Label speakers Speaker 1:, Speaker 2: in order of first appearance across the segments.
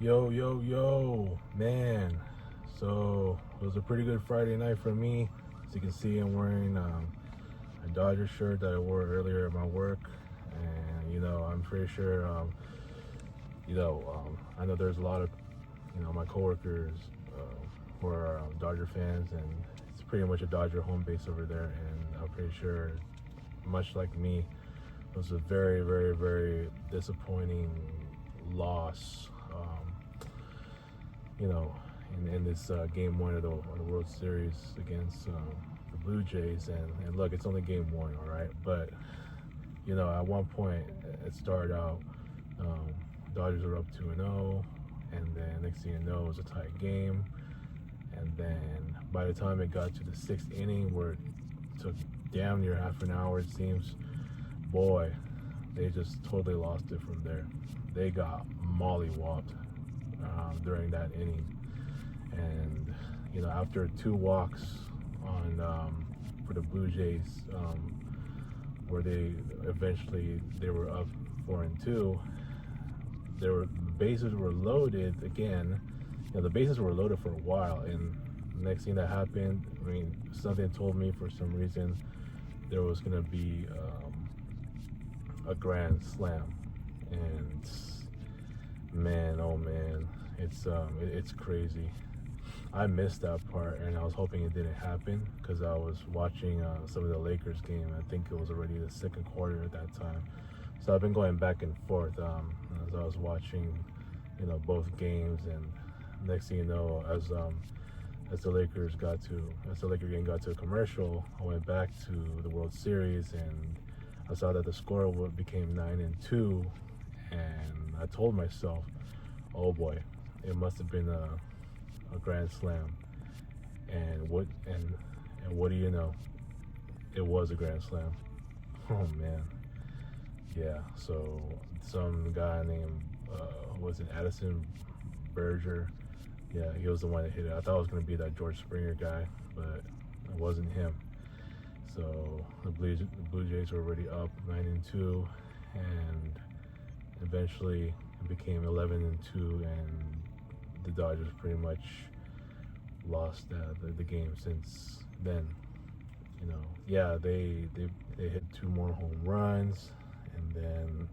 Speaker 1: Yo, yo, yo, man. So it was a pretty good Friday night for me. As you can see, I'm wearing a Dodger shirt that I wore earlier at my work, and I'm pretty sure, I know there's a lot of, my coworkers who are Dodger fans, and it's pretty much a Dodger home base over there, and I'm pretty sure, much like me, it was a very, very, very disappointing loss. You know, in this game one of the World Series against the Blue Jays. And look, it's only game one, all right? But, at one point, it started out, um, Dodgers were up 2-0, and then next thing you know, it was a tight game. And then by the time it got to the sixth inning, where it took damn near half an hour, it seems, boy, they just totally lost it from there. They got mollywopped during that inning. And after two walks on for the Blue Jays, where they were up 4-2, the bases were loaded again. The bases were loaded for a while, and the next thing that happened, I mean, something told me for some reason there was gonna be a grand slam, and man, oh man, it's crazy. I missed that part, and I was hoping it didn't happen because I was watching some of the Lakers game. I think it was already the second quarter at that time, so I've been going back and forth as I was watching, both games. And next thing you know, as the Laker game got to a commercial, I went back to the World Series, and I saw that the score became 9-2, and I told myself, "Oh boy, it must have been a grand slam." And what do you know? It was a grand slam. Oh man, yeah. So some guy named was it Addison Berger? Yeah, he was the one that hit it. I thought it was gonna be that George Springer guy, but it wasn't him. So the Blue Jays were already up 9-2, and eventually it became 11-2, and the Dodgers pretty much lost the game since then. Yeah, they hit two more home runs, and then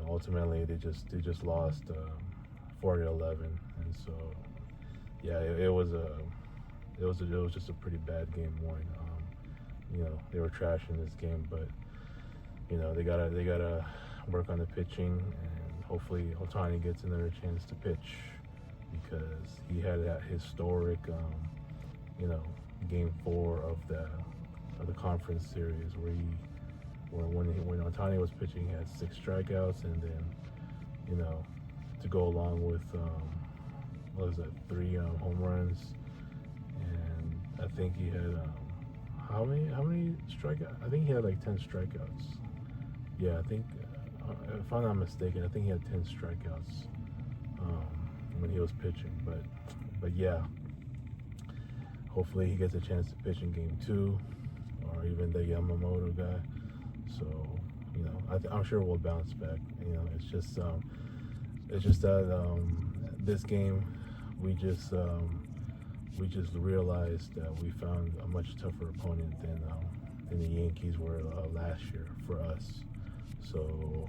Speaker 1: ultimately they just lost 4-11, and so yeah, it was just a pretty bad game one. They were trashing this game, but they gotta work on the pitching, and hopefully Otani gets another chance to pitch, because he had that historic, game four of the conference series where when Otani was pitching, he had 6 strikeouts, and then to go along with what was that, 3 home runs, and I think he had how many strikeouts? I think he had like 10 strikeouts. Yeah, I think if I'm not mistaken, I think he had 10 strikeouts when he was pitching. But yeah, hopefully he gets a chance to pitch in game two, or even the Yamamoto guy. So I'm sure we'll bounce back. It's just that this game we just realized that we found a much tougher opponent than the Yankees were last year for us. So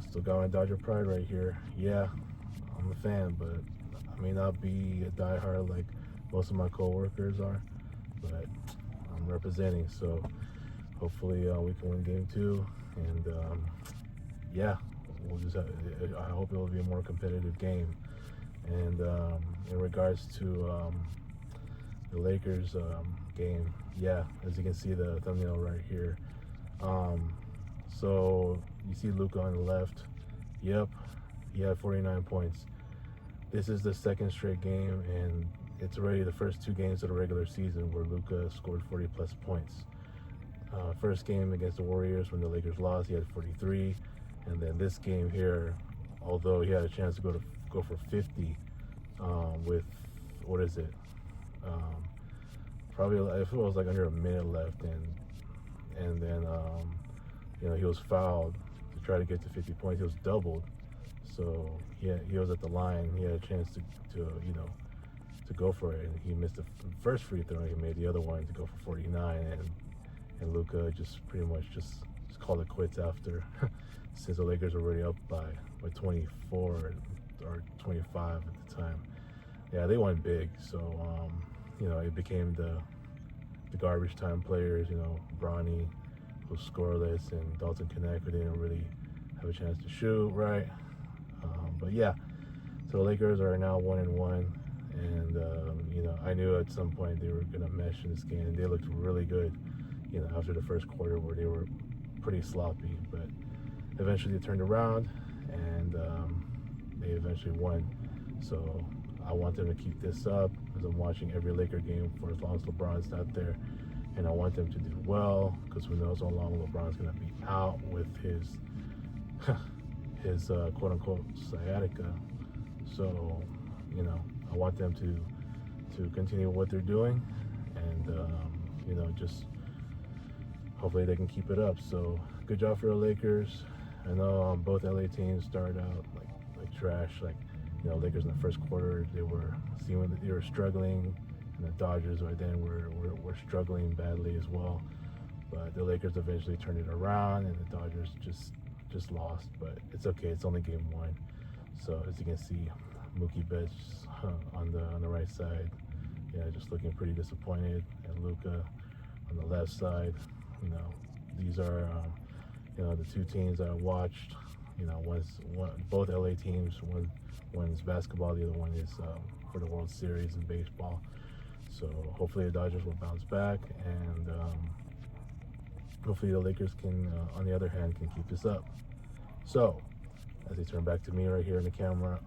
Speaker 1: still got my Dodger pride right here. Yeah, I'm a fan, but I may not be a diehard like most of my coworkers are, but I'm representing. So hopefully we can win game two, and yeah, I hope it will be a more competitive game. And in regards to the Lakers game, yeah, as you can see the thumbnail right here. So you see Luka on the left. Yep, he had 49 points. This is the second straight game, and it's already the first 2 games of the regular season where Luka scored 40 plus points. First game against the Warriors, when the Lakers lost, he had 43, and then this game here, although he had a chance to go for 50 with, what is it? Probably if it was like under a minute left, and then he was fouled to try to get to 50 points. He was doubled, So he was at the line. He had a chance to to go for it. And he missed the first free throw. He made the other one to go for 49, and Luka just pretty much just called it quits after, since the Lakers were already up by 24 or 25 at the time. Yeah, they went big. So it became the garbage time players. Bronny was scoreless, and Dalton Connect, who didn't really have a chance to shoot right. But yeah, so the Lakers are now 1-1, and I knew at some point they were gonna mesh in this game, and they looked really good. After the first quarter where they were pretty sloppy, but eventually they turned around, and they eventually won. So I want them to keep this up, because I'm watching every Laker game for as long as LeBron's not there, and I want them to do well, because who knows how long LeBron's gonna be out with his quote-unquote sciatica. So I want them to continue what they're doing, and just hopefully they can keep it up. So good job for the Lakers. I know both LA teams started out like trash. Lakers in the first quarter, they were struggling, and the Dodgers right then were struggling badly as well. But the Lakers eventually turned it around, and the Dodgers just lost. But it's okay. It's only game one. So as you can see, Mookie Betts on the right side, just looking pretty disappointed, and Luka on the left side. These are the two teams I watched. Both LA teams. One's basketball, the other one is for the World Series in baseball. So hopefully the Dodgers will bounce back, and hopefully the Lakers can, on the other hand, can keep this up. So as they turn back to me right here in the camera,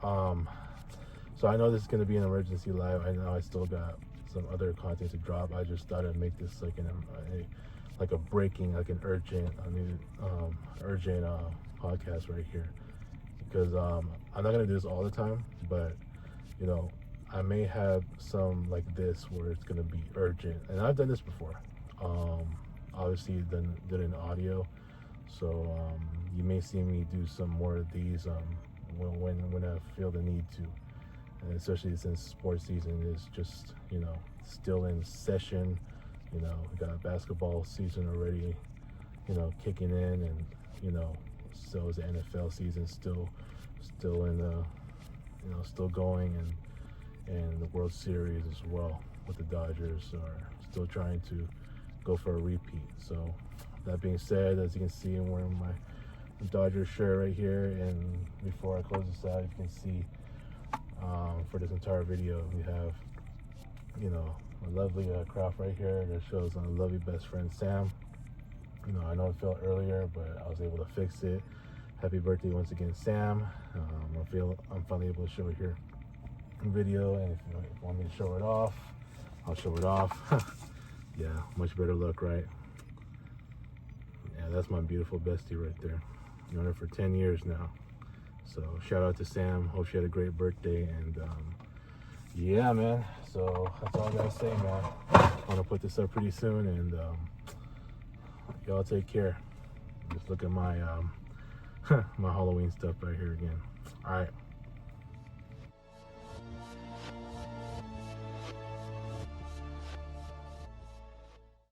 Speaker 1: so I know this is going to be an emergency live. I know I still got some other content to drop. I just thought I'd make this like an urgent podcast right here, because I'm not gonna do this all the time, but I may have some like this where it's gonna be urgent, and I've done this before. Obviously did an audio, so you may see me do some more of these when I feel the need to, and especially since sports season is just still in session. We got basketball season already, kicking in, and so is the NFL season still in the, still going, and the World Series as well, with the Dodgers are still trying to go for a repeat. So that being said, as you can see, I'm wearing my Dodgers shirt right here, and before I close this out, you can see for this entire video we have a lovely craft right here that shows my lovely best friend Sam. I know it fell earlier, but I was able to fix it. Happy birthday once again, Sam. I'm finally able to show it here in video, and if you want me to show it off, I'll show it off. Yeah, much better look, right? Yeah, that's my beautiful bestie right there. Known her for 10 years now. So shout out to Sam. Hope she had a great birthday, and yeah, man. So that's all I gotta say, man. I'm gonna put this up pretty soon, and y'all take care. Just look at my my Halloween stuff right here again. All right.